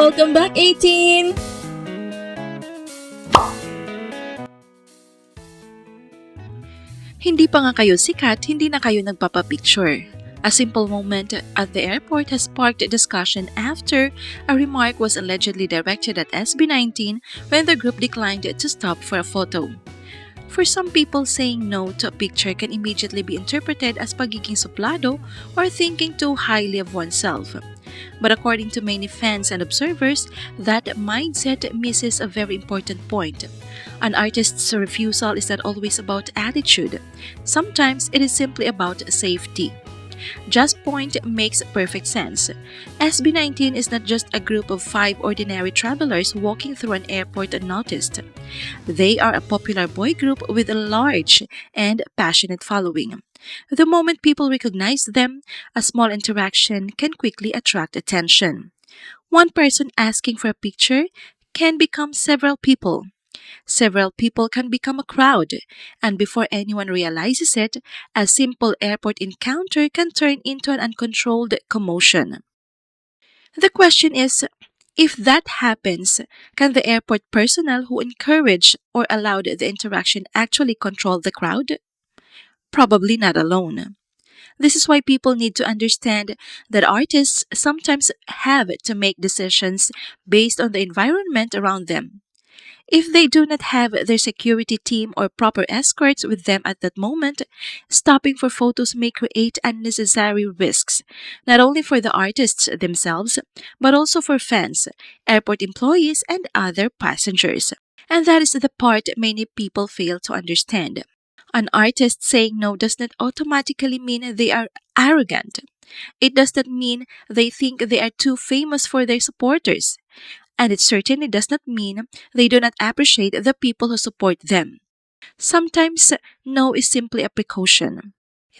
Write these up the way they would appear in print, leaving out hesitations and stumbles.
Welcome back, 18! Hindi pa nga kayo sikat, hindi na kayo nagpapapicture. A simple moment at the airport has sparked discussion after a remark was allegedly directed at SB19 when the group declined to stop for a photo. For some people, saying no to a picture can immediately be interpreted as pagiging suplado or thinking too highly of oneself. But according to many fans and observers, that mindset misses a very important point. An artist's refusal is not always about attitude. Sometimes it is simply about safety. Just Point makes perfect sense. SB19 is not just a group of 5 ordinary travelers walking through an airport unnoticed. They are a popular boy group with a large and passionate following. The moment people recognize them, a small interaction can quickly attract attention. One person asking for a picture can become several people. Several people can become a crowd, and before anyone realizes it, a simple airport encounter can turn into an uncontrolled commotion. The question is, if that happens, can the airport personnel who encouraged or allowed the interaction actually control the crowd? Probably not alone. This is why people need to understand that artists sometimes have to make decisions based on the environment around them. If they do not have their security team or proper escorts with them at that moment, stopping for photos may create unnecessary risks, not only for the artists themselves, but also for fans, airport employees, and other passengers. And that is the part many people fail to understand. An artist saying no does not automatically mean they are arrogant. It does not mean they think they are too famous for their supporters. And it certainly does not mean they do not appreciate the people who support them. Sometimes, no is simply a precaution.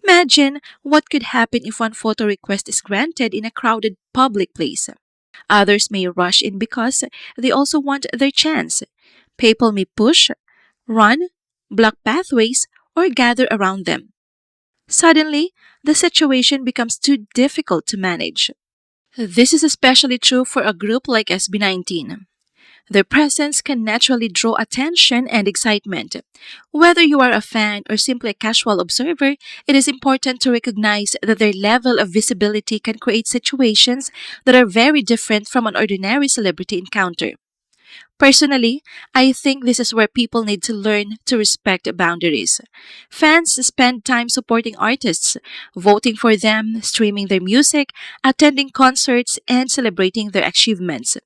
Imagine what could happen if one photo request is granted in a crowded public place. Others may rush in because they also want their chance. People may push, run, block pathways, or gather around them. Suddenly, the situation becomes too difficult to manage. This is especially true for a group like SB19. Their presence can naturally draw attention and excitement. Whether you are a fan or simply a casual observer, it is important to recognize that their level of visibility can create situations that are very different from an ordinary celebrity encounter. Personally, I think this is where people need to learn to respect boundaries. Fans spend time supporting artists, voting for them, streaming their music, attending concerts, and celebrating their achievements.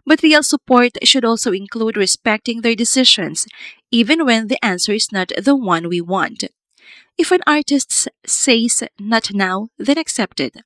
But real support should also include respecting their decisions, even when the answer is not the one we want. If an artist says not now, then accept it.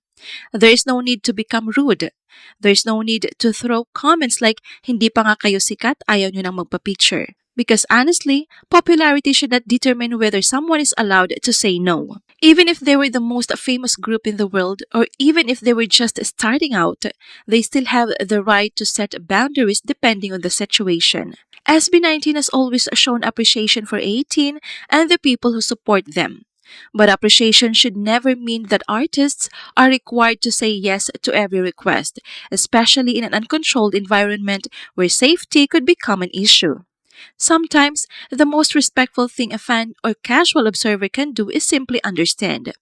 There is no need to become rude. There is no need to throw comments like, hindi pa nga kayo sikat, ayaw nyo nang magpa-picture. Because honestly, popularity should not determine whether someone is allowed to say no. Even if they were the most famous group in the world, or even if they were just starting out, they still have the right to set boundaries depending on the situation. SB19 has always shown appreciation for 18 and the people who support them. But appreciation should never mean that artists are required to say yes to every request, especially in an uncontrolled environment where safety could become an issue. Sometimes, the most respectful thing a fan or casual observer can do is simply understand.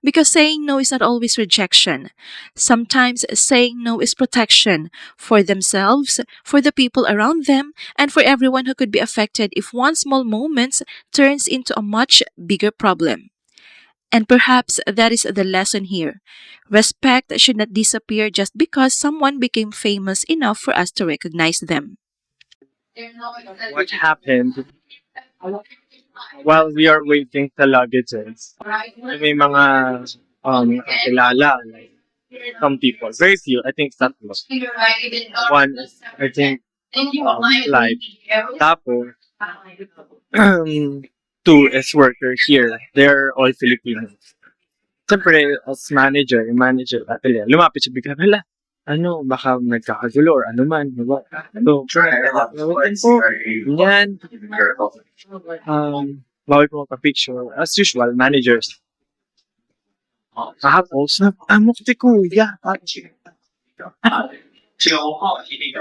Because saying no is not always rejection. Sometimes saying no is protection for themselves, for the people around them, and for everyone who could be affected if one small moment turns into a much bigger problem. And perhaps that is the lesson here. Respect should not disappear just because someone became famous enough for us to recognize them. What happened while we are waiting sa luggages? May mga kilala, like some people. Very few. I think tatlo. One is, I think, live. Tapos, two is workers here. They're all Filipinos. Siyempre, as manager, yung manager, atelier, lumapit siya bigla, hala, ano, baka nagkakagulo or ano man, diba? So, po, yan, bawal po magpa-picture. As usual, managers. Tapos, amok ti kuya.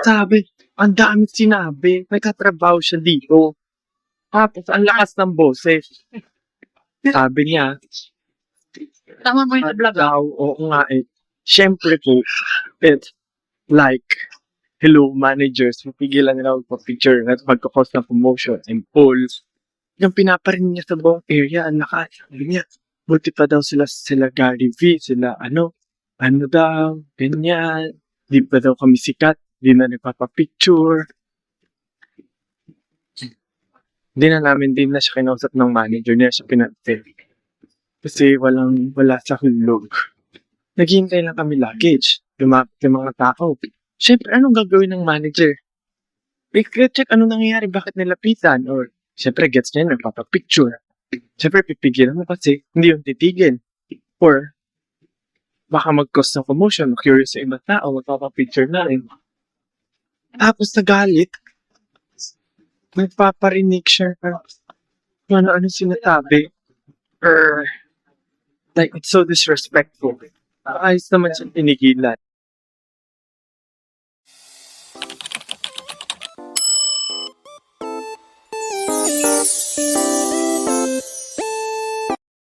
Sabi, ang dami sinabi. Nagkatrabaho siya dito. Tapos, ang lakas ng boses. Sabi niya, Tama mo yung vlog. daw, oo nga eh. Siyempre po, it's like, hello managers, mapigilan nila magpa-picture at magkakos ng promotion and polls. Yung pinaparinig niya sa buong area, ang lakas. Sabi niya, buti pa daw sila Gary V, sila ano daw, ganyan. Di pa daw kami sikat, di na nagpapapicture. Din na siya kinausap ng manager niya siya pinag-tell. Kasi wala sa hulog. Naghihintay lang kami luggage. Lumapit yung mga tao. Siyempre, anong gagawin ng manager? I-check ano nangyayari, bakit nilapitan? Or, siyempre, gets niya, nagpapapicture. Siyempre, pipigilan mo kasi hindi yung titigil. Or, baka mag-cause ng commotion, curious sa ibang tao, magpapapicture na rin. Tapos nagalit. Nagpaparinig siya. Kung ano-ano sinasabi. Or, like, it's so disrespectful. Ayos naman siyang tinigilan.